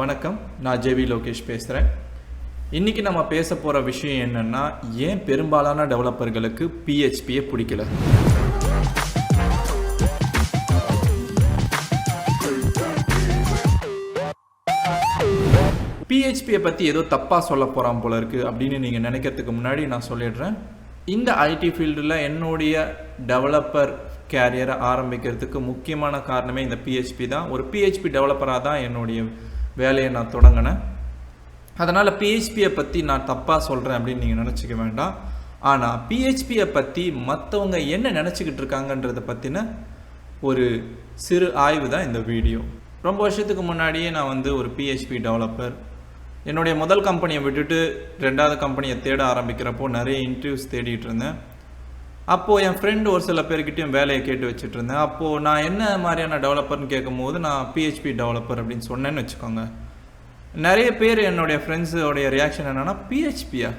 வணக்கம், நான் ஜேவி லோகேஷ் பேசுகிறேன். இன்றைக்கி நம்ம பேச போகிற விஷயம் என்னென்னா, ஏன் பெரும்பாலான டெவலப்பர்களுக்கு PHPயை பிடிக்கல. PHPயை பற்றி ஏதோ தப்பாக சொல்ல போகிறான் போல இருக்குது அப்படின்னு நீங்கள் நினைக்கிறதுக்கு முன்னாடி நான் சொல்லிடுறேன். இந்த ஐடி ஃபீல்டில் என்னுடைய டெவலப்பர் கேரியரை ஆரம்பிக்கிறதுக்கு முக்கியமான காரணமே இந்த PHP தான். ஒரு PHP டெவலப்பராக தான் என்னுடைய வேலையை நான் தொடங்கினேன். அதனால் PHPயை பற்றி நான் தப்பாக சொல்கிறேன் அப்படின்னு நீங்கள் நினச்சிக்க வேண்டாம். ஆனால் PHPயை பற்றி மற்றவங்க என்ன நினச்சிக்கிட்டு இருக்காங்கன்றதை பற்றின ஒரு சிறு ஆய்வு தான் இந்த வீடியோ. ரொம்ப வருஷத்துக்கு முன்னாடியே நான் ஒரு PHP டெவலப்பர். என்னுடைய முதல் கம்பெனியை விட்டுட்டு ரெண்டாவது கம்பெனியை தேட ஆரம்பிக்கிறப்போ நிறைய இன்டர்வியூஸ் தேடிட்டு இருந்தேன். அப்போது என் ஃப்ரெண்டு ஒரு சில பேர்கிட்டையும் வேலையை கேட்டு வச்சுட்டு இருந்தேன். அப்போது நான் என்ன மாதிரியான டெவலப்பர்னு கேட்கும்போது நான் PHP டெவலப்பர் அப்படின்னு சொன்னேன்னு வச்சுக்கோங்க. நிறைய பேர் என்னுடைய ஃப்ரெண்ட்ஸோடைய ரியாக்ஷன் என்னென்னா, PHPயா,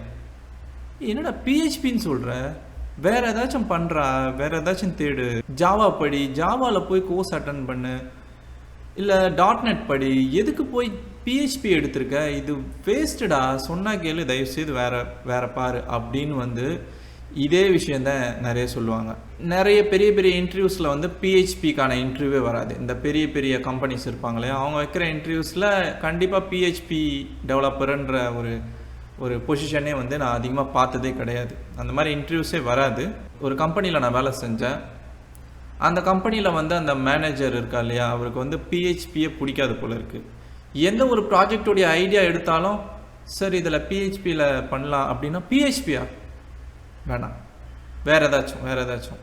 என்னடா PHPன்னு சொல்கிற, வேறு ஏதாச்சும் பண்ணுறா, வேறு ஏதாச்சும் தேடு, ஜாவா படி, ஜாவாவில் போய் கோர்ஸ் அட்டன் பண்ணு, இல்லை .NET படி, எதுக்கு போய் PHP எடுத்திருக்க, இது வேஸ்ட்டுடா, சொன்னால் கேளு, தயவுசெய்து வேறு பாரு அப்படின்னு இதே விஷயந்தான் நிறைய சொல்லுவாங்க. நிறைய பெரிய பெரிய இன்டர்வியூஸில் PHPக்கான இன்டர்வியூவே வராது. இந்த பெரிய பெரிய கம்பெனிஸ் இருப்பாங்களே, அவங்க வைக்கிற இன்டர்வியூஸில் கண்டிப்பாக PHP டெவலப்பருன்ற ஒரு பொசிஷனே நான் அதிகமாக பார்த்ததே கிடையாது. அந்த மாதிரி இன்டர்வியூஸே வராது. ஒரு கம்பெனியில் நான் வேலை செஞ்சேன். அந்த கம்பெனியில் அந்த மேனேஜர் இருக்கா இல்லையா, அவருக்கு PHPயே பிடிக்காது போல இருக்குது. எந்த ஒரு ப்ராஜெக்டோடைய ஐடியா எடுத்தாலும், சரி இதில் PHPயில் பண்ணலாம் அப்படின்னா, PHPயா வேணாம், வேறு ஏதாச்சும்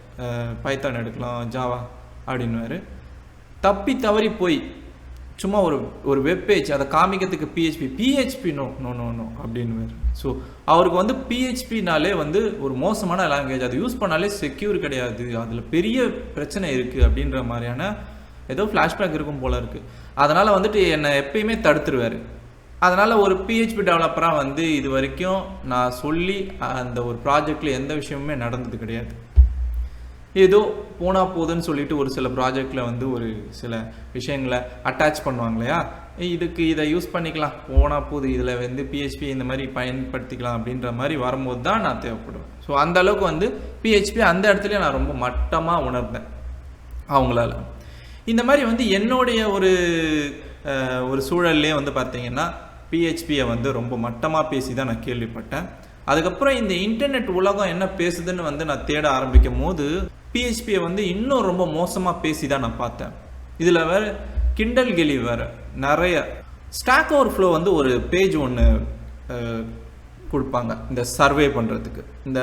பைத்தான் எடுக்கலாம், ஜாவா அப்படின்னுவார். தப்பி தவறி போய் சும்மா ஒரு வெப்பேஜ் அதை காமிக்கிறதுக்கு PHP நோ அப்படின்னுவார். ஸோ அவருக்கு PHPனாலே ஒரு மோசமான லாங்குவேஜ், அதை யூஸ் பண்ணாலே செக்யூர் கிடையாது, அதில் பெரிய பிரச்சனை இருக்குது அப்படின்ற மாதிரியான ஏதோ ஃப்ளாஷ்பேக் இருக்கும் போல இருக்குது. அதனால் என்னை எப்பயுமே தடுத்துருவார். அதனால் ஒரு PHP டெவலப்பராக இது வரைக்கும் நான் சொல்லி அந்த ஒரு ப்ராஜெக்டில் எந்த விஷயமுமே நடந்தது கிடையாது. ஏதோ போனால் போதுன்னு சொல்லிட்டு ஒரு சில ப்ராஜெக்டில் ஒரு சில விஷயங்களை அட்டாச் பண்ணுவாங்க இல்லையா, இதை யூஸ் பண்ணிக்கலாம், போனால் போது, இதில் PHP இந்த மாதிரி பயன்படுத்திக்கலாம் அப்படின்ற மாதிரி வரும்போது தான் நான் தேவைப்படுவேன். ஸோ அந்த அளவுக்கு PHP அந்த இடத்துலையும் நான் ரொம்ப மட்டமாக உணர்ந்தேன் அவங்களால. இந்த மாதிரி என்னுடைய ஒரு சூழல்லே பார்த்தீங்கன்னா PHPயை ரொம்ப மட்டமாக பேசி தான் நான் கேள்விப்பட்டேன். அதுக்கப்புறம் இந்த இன்டர்நெட் உலகம் என்ன பேசுதுன்னு நான் தேட ஆரம்பிக்கும் போது PHPயை இன்னும் ரொம்ப மோசமாக பேசி தான் நான் பார்த்தேன். இதில் வேறு கிண்டல் கெலி வேறு நிறைய. ஸ்டாக் ஓவர்ஃப்ளோ ஒரு பேஜ் ஒன்று கொடுப்பாங்க இந்த சர்வே பண்ணுறதுக்கு. இந்த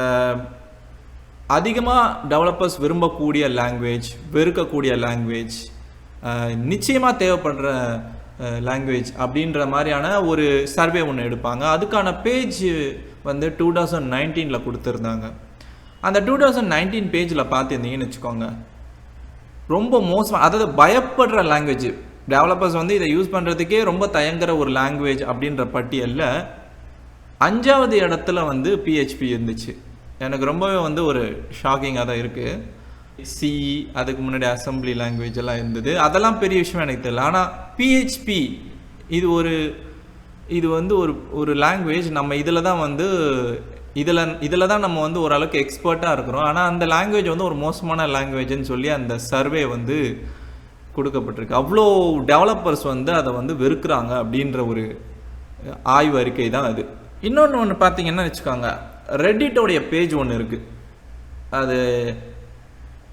அதிகமாக டெவலப்பர்ஸ் விரும்பக்கூடிய லாங்குவேஜ், வெறுக்கக்கூடிய லாங்குவேஜ், நிச்சயமாக தேவைப்படுற லாங்குவேஜ் அப்படின்ற மாதிரியான ஒரு சர்வே ஒன்று எடுப்பாங்க. அதுக்கான பேஜ் 2019 கொடுத்துருந்தாங்க. அந்த 2019 பேஜில் பார்த்துருந்தீங்கன்னு வச்சுக்கோங்க, ரொம்ப மோசமாக, அதாவது பயப்படுற லாங்குவேஜ், டெவலப்பர்ஸ் இதை யூஸ் பண்ணுறதுக்கே ரொம்ப தயங்குற ஒரு லாங்குவேஜ் அப்படின்ற பட்டியலில் 5வது இடத்துல PHP இருந்துச்சு. எனக்கு ரொம்பவே ஒரு ஷாக்கிங்காக தான் இருக்குது. C, அதுக்கு முன்னாடி அசம்பிளி லாங்குவேஜ் எல்லாம் இருந்தது, அதெல்லாம் பெரிய விஷயம் எனக்கு தெரியல. ஆனால் PHP இது ஒரு லாங்குவேஜ், நம்ம இதில் தான் நம்ம ஓரளவுக்கு எக்ஸ்பர்ட்டாக இருக்கிறோம். ஆனால் அந்த லாங்குவேஜ் ஒரு மோசமான லாங்குவேஜ்னு சொல்லி அந்த சர்வே கொடுக்கப்பட்டிருக்கு. அவ்வளோ டெவலப்பர்ஸ் அதை வெறுக்கிறாங்க அப்படின்ற ஒரு ஆய்வு அறிக்கை தான் அது. இன்னொன்று பார்த்தீங்கன்னா வச்சுக்கோங்க, ரெடிட்டோடைய பேஜ் ஒன்று இருக்குது. அது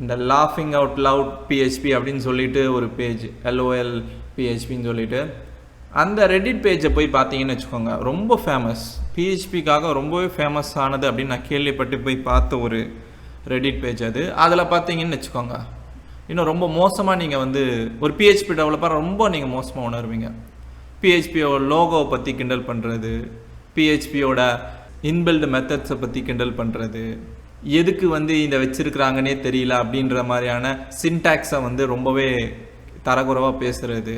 இந்த லாஃபிங் அவுட் லவுட் PHP அப்படின்னு சொல்லிட்டு ஒரு பேஜ், LOL PHPன்னு சொல்லிட்டு, அந்த ரெடிட் பேஜை போய் பார்த்தீங்கன்னு வச்சுக்கோங்க, ரொம்ப ஃபேமஸ், PHPக்காக ரொம்பவே ஃபேமஸ் ஆனது அப்படின்னு நான் கேள்விப்பட்டு போய் பார்த்த ஒரு ரெடிட் பேஜ் அது. அதில் பார்த்தீங்கன்னு வச்சுக்கோங்க, இன்னும் ரொம்ப மோசமாக நீங்கள் ஒரு PHP டெவலப்பர் ரொம்ப நீங்கள் மோசமாக உணர்வீங்க. PHPயோட லோகோவை பற்றி கிண்டல் பண்ணுறது, PHPயோட இன்பில்டு மெத்தட்ஸை பற்றி கிண்டல் பண்ணுறது, எதுக்கு இதை வச்சுருக்குறாங்கன்னே தெரியல அப்படின்ற மாதிரியான சின்டாக்ஸை ரொம்பவே தரக்குறைவாக பேசுகிறது.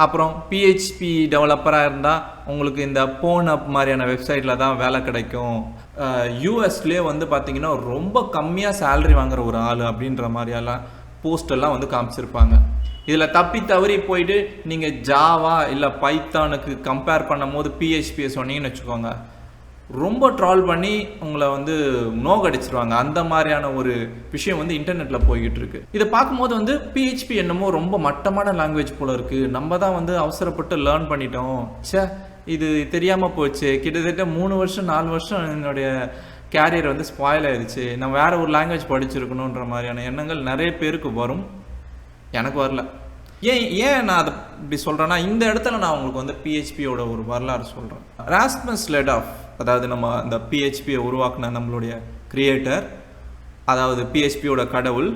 அப்புறம் PHP டெவலப்பராக இருந்தால் உங்களுக்கு இந்த போன் மாதிரியான வெப்சைட்டில் தான் வேலை கிடைக்கும், யூஎஸ்லேயே பார்த்தீங்கன்னா ரொம்ப கம்மியாக சேலரி வாங்குற ஒரு ஆள் அப்படின்ற மாதிரியெல்லாம் போஸ்டெல்லாம் காமிச்சிருப்பாங்க. இதில் தப்பி தவறி போயிட்டு நீங்கள் ஜாவா இல்லை பைத்தானுக்கு கம்பேர் பண்ணும் போது பிஹெச்பியை சொன்னீங்கன்னு வச்சுக்கோங்க, ரொம்ப ட்ரால் பண்ணி உங்களை வந்து நோகடிச்சிருவாங்க. அந்த மாதிரியான ஒரு விஷயம் வந்து இன்டர்நெட்டில் போய்கிட்டு இருக்கு. இதை பார்க்கும்போது வந்து பிஹெச்பி என்னமோ ரொம்ப மட்டமான லாங்குவேஜ் போல இருக்குது, நம்ம தான் வந்து அவசரப்பட்டு லேர்ன் பண்ணிட்டோம், இது தெரியாமல் போச்சு, கிட்டத்தட்ட 3 வருஷம் 4 வருஷம் என்னுடைய கேரியர் வந்து ஸ்பாயில் ஆயிடுச்சு, நான் வேறு ஒரு லாங்குவேஜ் படிச்சிருக்கணுன்ற மாதிரியான எண்ணங்கள் நிறைய பேருக்கு வரும். எனக்கு வரல. ஏன் நான் அதை இப்படி சொல்கிறேன்னா, இந்த இடத்துல நான் உங்களுக்கு வந்து பிஹெச்பியோட ஒரு வரலாறு சொல்கிறேன். ராஸ்மஸ் லெடாஃப், அதாவது நம்ம அந்த பிஹெச்பியை உருவாக்குன நம்மளுடைய கிரியேட்டர், அதாவது பிஹெச்பியோட கடவுள்,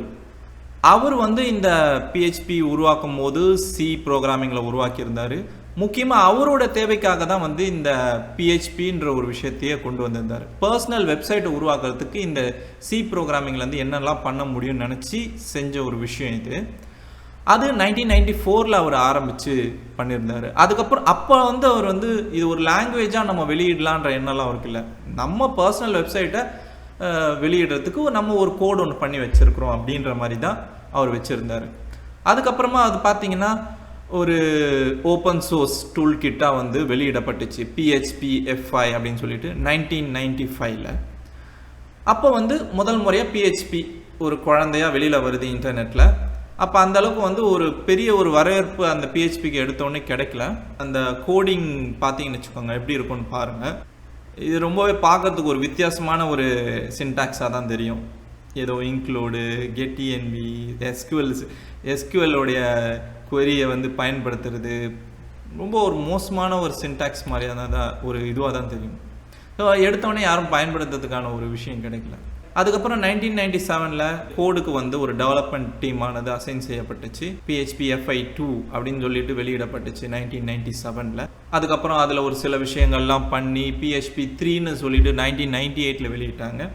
அவர் வந்து இந்த பிஹெச்பி உருவாக்கும் போது சி ப்ரோக்ராமிங்கில் உருவாக்கியிருந்தார். முக்கியமாக அவரோட தேவைக்காக தான் வந்து இந்த பிஹெச்பின்ற ஒரு விஷயத்தையே கொண்டு வந்திருந்தார். பர்சனல் வெப்சைட்டை உருவாக்குறதுக்கு இந்த சி ப்ரோக்ராமிங்லேருந்து என்னெல்லாம் பண்ண முடியும்னு நினச்சி செஞ்ச ஒரு விஷயம் இது. அது 1994 அவர் ஆரம்பித்து பண்ணியிருந்தார். அதுக்கப்புறம் அப்போ வந்து அவர் வந்து இது ஒரு லாங்குவேஜாக நம்ம வெளியிடலான்ற எண்ணம்லாம் அவருக்கு இல்லை. நம்ம பர்சனல் வெப்சைட்டை வெளியிடுறதுக்கு நம்ம ஒரு கோடு ஒன்று பண்ணி வச்சுருக்குறோம் அப்படின்ற மாதிரி தான் அவர் வச்சுருந்தார். அதுக்கப்புறமா அது பார்த்தீங்கன்னா ஒரு ஓப்பன் சோர்ஸ் டூல் கிட்டாக வந்து வெளியிடப்பட்டுச்சு, PHP F5 அப்படின்னு சொல்லிட்டு 1995. அப்போ வந்து முதல் முறையாக PHP ஒரு குழந்தையாக வெளியில் வருது இன்டர்நெட்டில். அப்போ அந்த அளவுக்கு வந்து ஒரு பெரிய ஒரு வரவேற்பு அந்த பிஹெச்பிக்கு எடுத்தோடனே கிடைக்கல. அந்த கோடிங் பார்த்தீங்கன்னு வச்சுக்கோங்க எப்படி இருக்கும்னு பாருங்கள். இது ரொம்பவே பார்க்கறதுக்கு ஒரு வித்தியாசமான ஒரு சின்டாக்ஸாக தான் தெரியும். ஏதோ இன்க்ளூடு, கெட்இஎன்பி, எஸ்கியூஎல்லோடைய குவரியை வந்து பயன்படுத்துறது ரொம்ப ஒரு மோசமான ஒரு சின்டாக்ஸ் மாதிரியான தான் ஒரு இதுவாக தான் தெரியும். ஸோ எடுத்தோடனே யாரும் பயன்படுத்துறதுக்கான ஒரு விஷயம் கிடைக்கல. அதுக்கப்புறம் 1997 கோடுக்கு வந்து ஒரு டெவலப்மெண்ட் டீமானது அசைன் செய்யப்பட்டுச்சு. PHP FI2 அப்படின்னு சொல்லிட்டு வெளியிடப்பட்டுச்சு 1997. அதுக்கப்புறம் அதில் ஒரு சில விஷயங்கள்லாம் பண்ணி PHP 3ன்னு சொல்லிட்டு 1998 வெளியிட்டாங்க.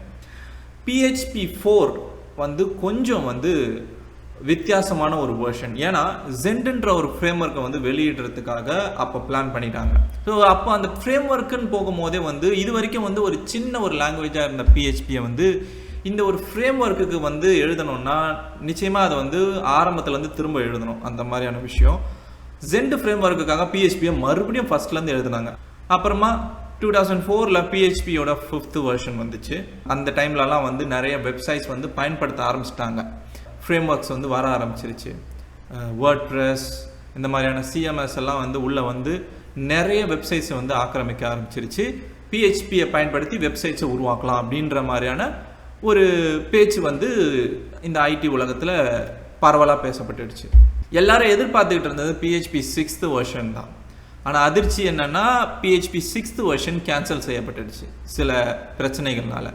PHP 4 வந்து கொஞ்சம் வந்து வித்தியாசமான ஒரு வெர்ஷன். ஏன்னா ஜென்ட்ன்ற ஒரு ஃப்ரேம் ஒர்க்கை வந்து வெளியிடுறதுக்காக அப்போ பிளான் பண்ணிட்டாங்க. ஸோ அப்போ அந்த ஃப்ரேம் ஒர்க்குன்னு போகும்போதே வந்து இது வரைக்கும் வந்து ஒரு சின்ன ஒரு லாங்குவேஜாக இருந்த பிஹெச்பியை வந்து இந்த ஒரு ஃப்ரேம் ஒர்க்குக்கு வந்து எழுதணும்னா நிச்சயமாக அதை வந்து ஆரம்பத்துலேருந்து திரும்ப எழுதணும். அந்த மாதிரியான விஷயம் ஜென்ட் ஃப்ரேம் ஒர்க்குக்காக பிஹெச்பியை மறுபடியும் ஃபர்ஸ்ட்லேருந்து எழுதுனாங்க. அப்புறமா 2004 பிஹெச்பியோட 5th வெர்ஷன் வந்துச்சு. அந்த டைம்லலாம் வந்து நிறைய வெப்சைட்ஸ் வந்து பயன்படுத்த ஆரம்பிச்சிட்டாங்க. ஃப்ரேம் ஒர்க்ஸ் வந்து வர ஆரம்பிச்சிருச்சு. வேர்ட்ப்ரெஸ் இந்த மாதிரியான சிஎம்எஸ் எல்லாம் வந்து உள்ளே வந்து நிறைய வெப்சைட்ஸை வந்து ஆக்கிரமிக்க ஆரம்பிச்சிருச்சு. பிஹெச்பியை பயன்படுத்தி வெப்சைட்ஸை உருவாக்கலாம் அப்படின்ற மாதிரியான ஒரு பேச்சு வந்து இந்த ஐடி உலகத்தில் பரவலாக பேசப்பட்டுடுச்சு. எல்லாரும் எதிர்பார்த்துக்கிட்டு இருந்தது PHP 6th வெர்ஷன் தான். ஆனால் அதிர்ச்சி என்னென்னா PHP 6th வெர்ஷன் கேன்சல் செய்யப்பட்டுடுச்சு சில பிரச்சனைகள்னால.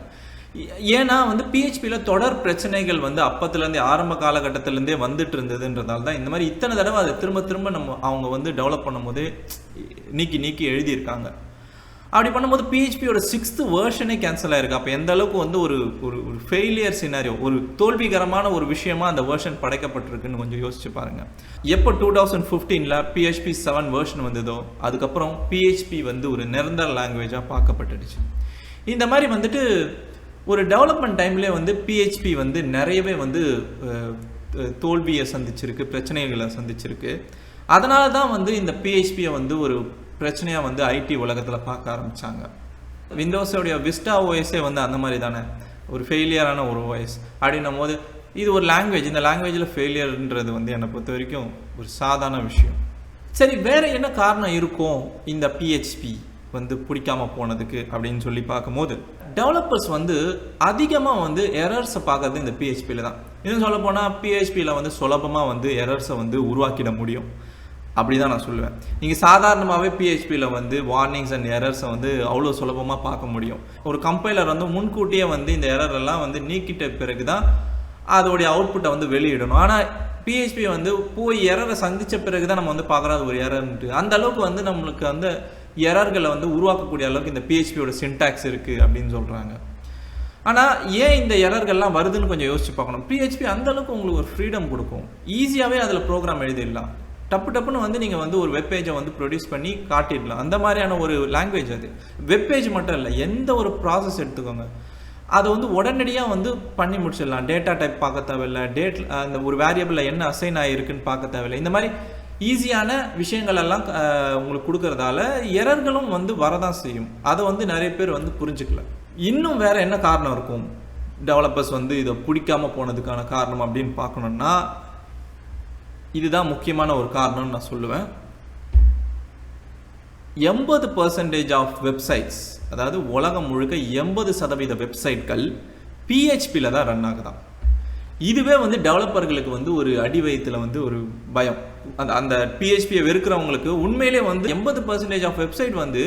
ஏன்னா வந்து பிஹெச்பியில் தொடர் பிரச்சனைகள் வந்து அப்பத்துலேருந்தே ஆரம்ப காலகட்டத்திலேருந்தே வந்துட்டு இருந்ததுன்றதால தான் இந்த மாதிரி இத்தனை தடவை அதை திரும்ப திரும்ப அவங்க வந்து டெவலப் பண்ணும்போது நீக்கி எழுதியிருக்காங்க. அப்படி பண்ணும்போது பிஹெச்பியோட 6th வெர்ஷனே கேன்சல் ஆயிருக்கு. அப்போ எந்த அளவுக்கு வந்து ஒரு ஒரு ஃபெயிலியர் சினாரியோ, ஒரு தோல்விகரமான ஒரு விஷயமா அந்த வெர்ஷன் படைக்கப்பட்டிருக்குன்னு கொஞ்சம் யோசிச்சு பாருங்கள். எப்போ 2015 PHP 7 வெர்ஷன் வந்ததோ அதுக்கப்புறம் பிஹெச்பி வந்து ஒரு நிரந்தர லாங்குவேஜாக பார்க்கப்பட்டுடுச்சு. இந்த மாதிரி வந்துட்டு ஒரு டெவலப்மெண்ட் டைம்லேயே வந்து பிஹெச்பி வந்து நிறையவே வந்து தோல்வியை சந்திச்சிருக்கு, பிரச்சனைகளை சந்திச்சிருக்கு. அதனால தான் வந்து இந்த பிஹெச்பியை வந்து ஒரு பிரச்சனையாக வந்து ஐடி உலகத்தில் பார்க்க ஆரம்பித்தாங்க. விண்டோஸோடைய விஸ்டா ஓஎஸே வந்து அந்த மாதிரி தானே ஒரு ஃபெயிலியரான ஒரு ஓஎஸ். அப்படின்னும் போது இது ஒரு லாங்குவேஜ், இந்த லாங்குவேஜில் ஃபெயிலியர்ன்றது வந்து என்னை பொறுத்த வரைக்கும் ஒரு சாதாரண விஷயம். சரி, வேறு என்ன காரணம் இருக்கும் இந்த பிஹெச்பி வந்து பிடிக்காம போனதுக்கு அப்படின்னு சொல்லி பார்க்கும்போது, டெவலப்பர்ஸ் வந்து அதிகமாக வந்து எரர்ஸை பார்க்கறது இந்த பிஹெச்பியில் தான். இன்னும் சொல்ல போனால் பிஹெச்பியில் வந்து சுலபமாக வந்து எரர்ஸை வந்து உருவாக்கிட முடியும் அப்படி தான் நான் சொல்லுவேன். நீங்கள் சாதாரணமாகவே பிஹெச்பியில் வந்து வார்னிங்ஸ் அண்ட் எரர்ஸை வந்து அவ்வளோ சுலபமாக பார்க்க முடியும். ஒரு கம்பைலர் வந்து முன்கூட்டியே வந்து இந்த எரரெல்லாம் வந்து நீக்கிட்ட பிறகு தான் அதோடைய அவுட்புட்டை வந்து வெளியிடணும். ஆனால் பிஹெச்பி வந்து போய் எரரை சந்தித்த பிறகு தான் நம்ம வந்து பார்க்குறது ஒரு எரர்ன்ட்டு. அந்த அளவுக்கு வந்து நம்மளுக்கு வந்து எரர்களை வந்து உருவாக்கக்கூடிய அளவுக்கு இந்த பிஹெச்பியோட சின்டாக்ஸ் இருக்குது அப்படின்னு சொல்கிறாங்க. ஆனால் ஏன் இந்த எரர்கள்லாம் வருதுன்னு கொஞ்சம் யோசிச்சு பார்க்கணும். பிஹெச்பி அந்தளவுக்கு உங்களுக்கு ஒரு ஃப்ரீடம் கொடுக்கும். ஈஸியாகவே அதில் ப்ரோக்ராம் எழுதிடலாம். டப்புன்னு வந்து நீங்கள் வந்து ஒரு வெப்பேஜை வந்து ப்ரொடியூஸ் பண்ணி காட்டிடலாம். அந்த மாதிரியான ஒரு லாங்குவேஜ் அது. வெப்பேஜ் மட்டும் இல்லை, எந்த ஒரு ப்ராசஸ் எடுத்துக்கோங்க, அதை வந்து உடனடியாக வந்து பண்ணி முடிச்சிடலாம். டேட்டா டைப் பார்க்க தேவையில்லை, அந்த ஒரு வேரியபிளில் என்ன அசைன் ஆகிருக்குன்னு பார்க்க தேவையில்லை. இந்த மாதிரி ஈஸியான விஷயங்கள் எல்லாம் உங்களுக்கு கொடுக்கறதால எரர்களும் வந்து வரதான் செய்யும். அதை வந்து நிறைய பேர் வந்து புரிஞ்சுக்கல. இன்னும் வேற என்ன காரணம் இருக்கும் டெவலப்பர்ஸ் வந்து இதை பிடிக்காம போனதுக்கான காரணம் அப்படின்னு பார்க்கணுன்னா, இதுதான் முக்கியமான ஒரு காரணம்னு நான் சொல்லுவேன். 80% ஆஃப் வெப்சைட்ஸ், அதாவது உலகம் முழுக்க 80% வெப்சைட்கள் PHPல தான் ரன் ஆகுதான். இதுவே வந்து டெவலப்பர்களுக்கு வந்து ஒரு அடி வயிற்றுல வந்து ஒரு பயம். அந்த PHPயை வெறுக்கிறவங்களுக்கு உண்மையிலே வந்து 80% ஆஃப் வெப்சைட் வந்து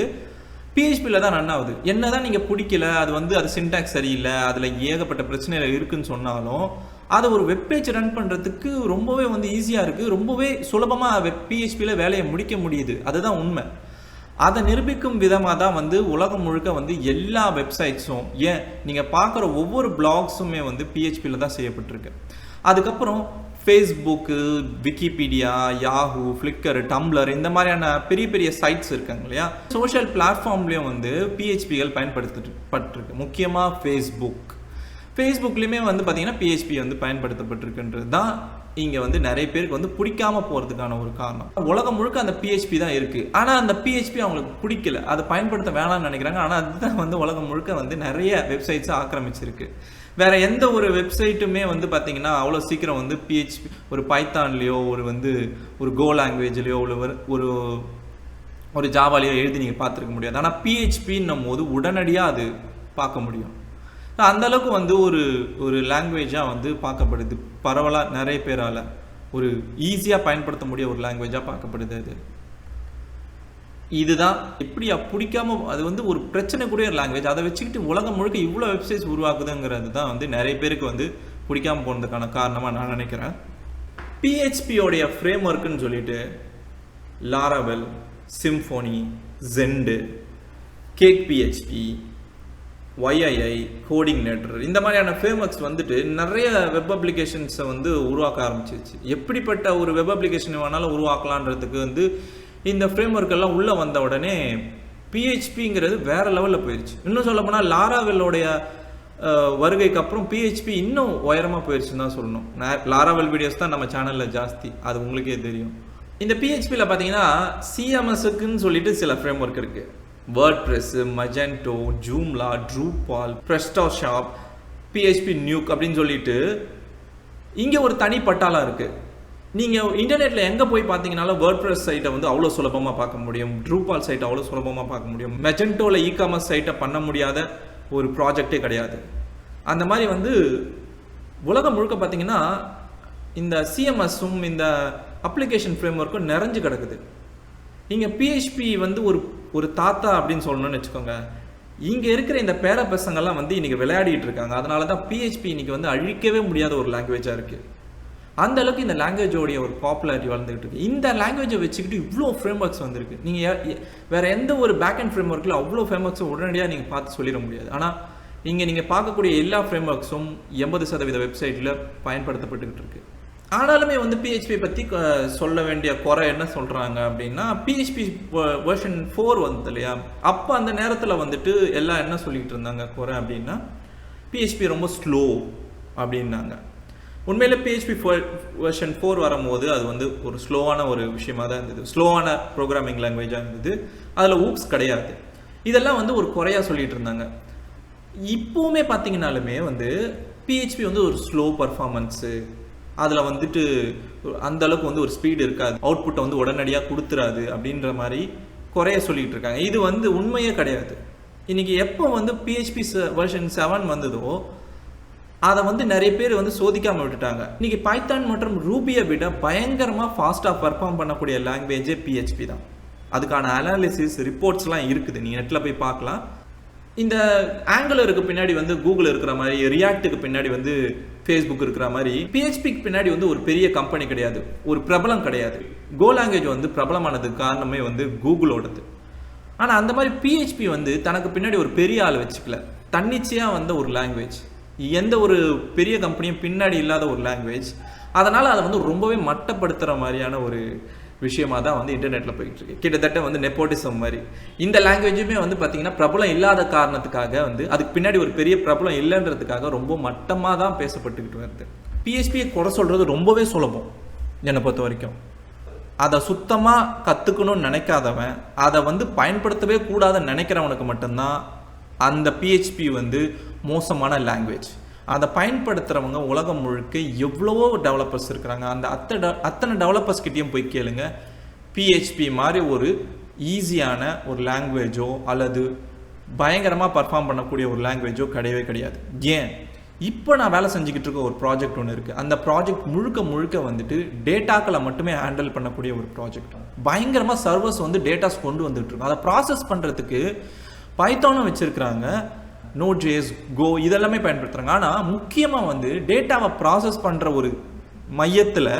PHPல தான் ரன் ஆகுது. என்னதான் நீங்கள் பிடிக்கல, அது சின்டாக்ஸ் சரியில்லை, அதில் ஏகப்பட்ட பிரச்சனைகள் இருக்குன்னு சொன்னாலும் அதை ஒரு வெப்பேஜ் ரன் பண்ணுறதுக்கு ரொம்பவே வந்து ஈஸியாக இருக்குது. ரொம்பவே சுலபமாக PHPல வேலையை முடிக்க முடியுது. அதுதான் உண்மை. அதை நிரூபிக்கும் விதமாக தான் வந்து உலகம் முழுக்க வந்து எல்லா வெப்சைட்ஸும், ஏன் நீங்கள் பார்க்குற ஒவ்வொரு பிளாக்ஸுமே வந்து PHPல தான் செய்யப்பட்டிருக்கு. அதுக்கப்புறம் Facebook, Wikipedia, Yahoo, flicker, tumbler இந்த மாதிரியான பெரிய பெரிய சைட்ஸ் இருக்காங்க இல்லையா, சோஷியல் பிளாட்ஃபார்ம்லேயும் வந்து PHPகள் பயன்படுத்தப்பட்டிருக்கு. முக்கியமாக ஃபேஸ்புக்லேயுமே வந்து பார்த்தீங்கன்னா PHP வந்து பயன்படுத்தப்பட்டிருக்குன்றது தான் இங்கே வந்து நிறைய பேருக்கு வந்து பிடிக்காம போகிறதுக்கான ஒரு காரணம். உலகம் முழுக்க அந்த PHP தான் இருக்குது. ஆனால் அந்த PHP அவங்களுக்கு பிடிக்கல, அதை பயன்படுத்த வேணாம்னு நினைக்கிறாங்க. ஆனால் அதுதான் வந்து உலகம் முழுக்க வந்து நிறைய வெப்சைட்ஸை ஆக்கிரமிச்சிருக்கு. வேற எந்த ஒரு வெப்சைட்டுமே வந்து பார்த்தீங்கன்னா அவ்வளோ சீக்கிரம் வந்து PHP ஒரு பைத்தான்லேயோ ஒரு கோ லாங்குவேஜ்லேயோ ஒரு ஜாவாலேயோ எழுதி நீங்கள் பார்த்துருக்க முடியாது. ஆனால் PHPன்னும் போது உடனடியாக அது பார்க்க முடியும். அந்த அளவுக்கு வந்து ஒரு லாங்குவேஜாக வந்து பார்க்கப்படுது. பரவலாக நிறைய பேரால் ஒரு ஈஸியாக பயன்படுத்த முடிய ஒரு லாங்குவேஜாக பார்க்கப்படுது. இதுதான் எப்படியா பிடிக்காம, அது வந்து ஒரு பிரச்சனை கூடிய ஒரு லாங்குவேஜ். அதை வச்சுக்கிட்டு உலகம் முழுக்க இவ்வளோ வெப்சைட்ஸ் உருவாக்குதுங்கிறது தான் வந்து நிறைய பேருக்கு வந்து பிடிக்காம போனதுக்கான காரணமாக நான் நினைக்கிறேன். PHPயோடைய ஃப்ரேம் ஒர்க்குன்னு சொல்லிட்டு Laravel, Symfony, Zend, cake PHP, YII, coding நெட்டர், இந்த மாதிரியான ஃப்ரேம்வொர்க்ஸ் வந்துட்டு நிறைய வெப் அப்ளிகேஷன்ஸை வந்து உருவாக்க ஆரம்பிச்சிருச்சு. எப்படிப்பட்ட ஒரு வெப் அப்ளிகேஷன் வேணாலும் உருவாக்கலான்றதுக்கு வந்து இந்த ஃப்ரேம்வொர்க் எல்லாம் உள்ளே வந்த உடனே PHPங்கிறது வேற லெவலில் போயிடுச்சு. இன்னும் சொல்ல போனால் லாராவெல்லோடைய வருகைக்கு அப்புறம் PHP இன்னும் உயரமாக போயிடுச்சுன்னு தான் சொல்லணும். லாராவெல் வீடியோஸ் தான் நம்ம சேனலில் ஜாஸ்தி, அது உங்களுக்கே தெரியும். இந்த PHPயில் பார்த்தீங்கன்னா CMSக்குன்னு சொல்லிட்டு சில ஃப்ரேம்வொர்க் இருக்குது. WordPress, Magento, Joomla, Drupal, PrestaShop, PHP Nuke அப்படின்னு சொல்லிட்டு இங்கே ஒரு தனி பட்டாளம் இருக்குது. நீங்கள் இன்டர்நெட்டில் எங்கே போய் பார்த்தீங்கன்னாலும் WordPress சைட்டை வந்து அவ்வளோ சுலபமாக பார்க்க முடியும், Drupal சைட்டை அவ்வளோ சுலபமாக பார்க்க முடியும். மெஜென்டோவில் இ-காமர்ஸ் சைட்டை பண்ண முடியாத ஒரு ப்ராஜெக்டே கிடையாது. அந்த மாதிரி வந்து உலகம் முழுக்க பார்த்தீங்கன்னா இந்த CMSம் இந்த அப்ளிகேஷன் ஃப்ரேம்வொர்க்கும் நிறைஞ்சு கிடக்குது. நீங்கள் PHP வந்து ஒரு தாத்தா அப்படின்னு சொல்லணும்னு வச்சுக்கோங்க. இங்கே இருக்கிற இந்த பேர பசங்கள்லாம் வந்து இன்றைக்கி விளையாடிட்டு இருக்காங்க. அதனால தான் PHP இன்றைக்கி வந்து அழிக்கவே முடியாத ஒரு லாங்குவேஜாக இருக்குது. அந்த அளவுக்கு இந்த லாங்குவேஜோடைய ஒரு பாப்புலாரிட்டி வளர்ந்துகிட்டு இருக்குது. இந்த லாங்குவேஜை வச்சுக்கிட்டு இவ்வளோ ஃப்ரேம்வொர்க்ஸ் வந்துருக்கு. நீங்கள் வேறு எந்த ஒரு பேக் அண்ட் ஃப்ரேம்வொர்க்கில் அவ்வளோ ஃப்ரேம்வொர்க்ஸும் உடனடியாக நீங்கள் பார்த்து சொல்லிட முடியாது. ஆனால் நீங்கள் பார்க்கக்கூடிய எல்லா ஃப்ரேம்வொர்க்ஸும் 80% வெப்சைட்டில் பயன்படுத்தப்பட்டுக்கிட்டு இருக்குது. ஆனாலுமே வந்து PHP பற்றி சொல்ல வேண்டிய குறை என்ன சொல்கிறாங்க அப்படின்னா, PHP வெர்ஷன் 4 வந்தது இல்லையா, அப்போ அந்த நேரத்தில் வந்துட்டு எல்லாம் என்ன சொல்லிக்கிட்டு இருந்தாங்க குறை அப்படின்னா, PHP ரொம்ப ஸ்லோ அப்படின்னாங்க. உண்மையில் PHP வெர்ஷன் 4 வரும்போது அது வந்து ஒரு ஸ்லோவான ஒரு விஷயமாக தான் இருந்தது, ஸ்லோவான ப்ரோக்ராமிங் லாங்குவேஜாக இருந்தது. அதில் ஊப்ஸ் கிடையாது. இதெல்லாம் வந்து ஒரு குறையாக சொல்லிகிட்டு இருந்தாங்க. இப்போவுமே பார்த்தீங்கன்னாலுமே வந்து PHP வந்து ஒரு ஸ்லோ பர்ஃபார்மன்ஸு, அதில் வந்துட்டு அந்த அளவுக்கு வந்து ஒரு ஸ்பீடு இருக்காது, அவுட்புட்டை வந்து உடனடியாக கொடுத்துறாது அப்படின்ற மாதிரி குறைய சொல்லிகிட்டு இருக்காங்க. இது வந்து உண்மையே கிடையாது. இன்றைக்கி எப்போ வந்து PHP வெர்ஷன் 7 வந்ததோ அதை வந்து நிறைய பேர் வந்து சோதிக்காமல் விட்டுட்டாங்க. இன்றைக்கி பைத்தான் மற்றும் ரூபியை விட பயங்கரமாக ஃபாஸ்ட்டாக பர்ஃபார்ம் பண்ணக்கூடிய லாங்குவேஜே PHP தான். அதுக்கான அனாலிசிஸ் ரிப்போர்ட்ஸ்லாம் இருக்குது, நீங்கள் நெட்டில் போய் பார்க்கலாம். இந்த ஆங்குலருக்கு பின்னாடி வந்து கூகுள் இருக்கிற மாதிரி, ரியாக்டுக்கு பின்னாடி வந்து ஃபேஸ்புக் இருக்கிற மாதிரி, PHPக்கு பின்னாடி வந்து ஒரு பெரிய கம்பெனி கிடையாது, ஒரு பிரபலம் கிடையாது. கோ லாங்குவேஜ் வந்து பிரபலமானதுக்கு காரணமே வந்து கூகுளோடது. ஆனால் அந்த மாதிரி PHP வந்து தனக்கு பின்னாடி ஒரு பெரிய ஆள் வச்சுக்கல, தன்னிச்சையாக வந்த ஒரு லாங்குவேஜ், எந்த ஒரு பெரிய கம்பெனியும் பின்னாடி இல்லாத ஒரு லாங்குவேஜ். அதனால் அதை வந்து ரொம்பவே மட்டப்படுத்துகிற மாதிரியான ஒரு விஷயமாக தான் வந்து இன்டர்நெட்டில் போயிட்டு இருக்கு. கிட்டத்தட்ட வந்து நெப்போட்டிசம் மாதிரி. இந்த லாங்குவேஜுமே வந்து பார்த்தீங்கன்னா பிரபலம் இல்லாத காரணத்துக்காக வந்து அதுக்கு பின்னாடி ஒரு பெரிய பிரபலம் இல்லைன்றதுக்காக ரொம்ப மட்டமாக தான் பேசப்பட்டுக்கிட்டு வருது. பிஹெச்பியை குறை சொல்கிறது ரொம்பவே சுலபம் என்னை பொறுத்த வரைக்கும். அதை சுத்தமாக கற்றுக்கணும்னு நினைக்காதவன், அதை வந்து பயன்படுத்தவே கூடாதுன்னு நினைக்கிறவனுக்கு மட்டும்தான் அந்த பிஹெச்பி வந்து மோசமான லாங்குவேஜ். அதை பயன்படுத்துகிறவங்க உலகம் முழுக்க எவ்வளவோ டெவலப்பர்ஸ் இருக்கிறாங்க. அந்த அத்தனை டெவலப்பர்ஸ் கிட்டேயும் போய் கேளுங்க, பிஹெச்பி மாதிரி ஒரு ஈஸியான ஒரு லாங்குவேஜோ அல்லது பயங்கரமாக பர்ஃபார்ம் பண்ணக்கூடிய ஒரு லாங்குவேஜோ கிடையவே கிடையாது. ஏன், இப்போ நான் வேலை செஞ்சுக்கிட்டு இருக்க ஒரு ப்ராஜெக்ட் ஒன்று இருக்குது. அந்த ப்ராஜெக்ட் முழுக்க வந்துட்டு டேட்டாக்களை மட்டுமே ஹேண்டில் பண்ணக்கூடிய ஒரு ப்ராஜெக்ட். பயங்கரமாக சர்வர்ஸ் வந்து டேட்டாஸ் கொண்டு வந்துட்டு இருக்கோம். அதை ப்ராசஸ் பண்ணுறதுக்கு பைத்தானும் வச்சுருக்கிறாங்க, Node.js, Go இதெல்லாமே பயன்படுத்துகிறாங்க. ஆனால் முக்கியமாக வந்து டேட்டாவை ப்ராசஸ் பண்ணுற ஒரு மையத்தில்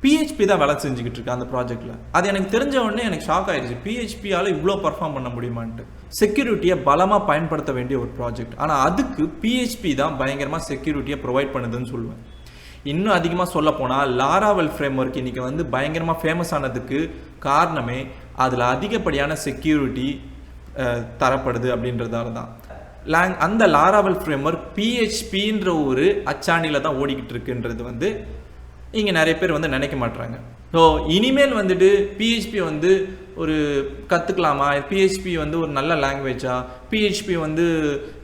பிஹெச்பி தான் வேலை செஞ்சுக்கிட்டு இருக்கு அந்த ப்ராஜெக்டில். அது எனக்கு தெரிஞ்ச உடனே எனக்கு ஷாக் ஆயிடுச்சு, பிஹெச்பியால் இவ்வளோ பர்ஃபார்ம் பண்ண முடியுமான்ட்டு. செக்யூரிட்டியை பலமாக பயன்படுத்த வேண்டிய ஒரு ப்ராஜெக்ட், ஆனால் அதுக்கு பிஹெச்பி தான் பயங்கரமாக செக்யூரிட்டியை ப்ரொவைட் பண்ணுதுன்னு சொல்லுவேன். இன்னும் அதிகமாக சொல்ல போனால் லாராவெல் ஃப்ரேம் ஒர்க் இன்றைக்கி வந்து பயங்கரமாக ஃபேமஸ் ஆனதுக்கு காரணமே அதில் அதிகப்படியான செக்யூரிட்டி தரப்படுது அப்படின்றதால தான். அந்த லாராவெல் ஃப்ரேம் ஒர்க் பிஹெச்பின்ற ஒரு அச்சாணியில் தான் ஓடிக்கிட்டு இருக்குன்றது வந்து இங்கே நிறைய பேர் வந்து நினைக்க மாட்டுறாங்க. ஸோ இனிமேல் வந்துட்டு பிஹெச்பி வந்து ஒரு கற்றுக்கலாமா, பிஹெச்பி வந்து ஒரு நல்ல லாங்குவேஜா, பிஹெச்பி வந்து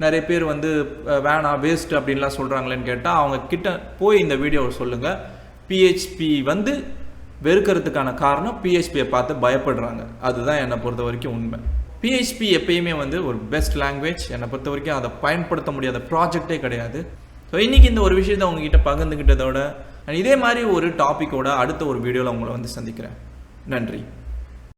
நிறைய பேர் வந்து வேணாம் வேஸ்ட் அப்படின்லாம் சொல்கிறாங்களேன்னு கேட்டால் அவங்க கிட்ட போய் இந்த வீடியோவை சொல்லுங்கள். பிஹெச்பி வந்து வெறுக்கிறதுக்கான காரணம் பிஹெச்பியை பார்த்து பயப்படுறாங்க. அதுதான் என்னை பொறுத்த வரைக்கும் உண்மை. பிஹெச்பி எப்பயுமே வந்து ஒரு பெஸ்ட் லாங்குவேஜ். என்னை பொறுத்த வரைக்கும் அதை பயன்படுத்த முடியாத ப்ராஜெக்டே கிடையாது. ஸோ இன்றைக்கி இந்த ஒரு விஷயத்தை உங்ககிட்ட பகிர்ந்துக்கிட்டதோட இதே மாதிரி ஒரு டாப்பிக்கோட அடுத்த ஒரு வீடியோவில் உங்களை வந்து சந்திக்கிறேன். நன்றி.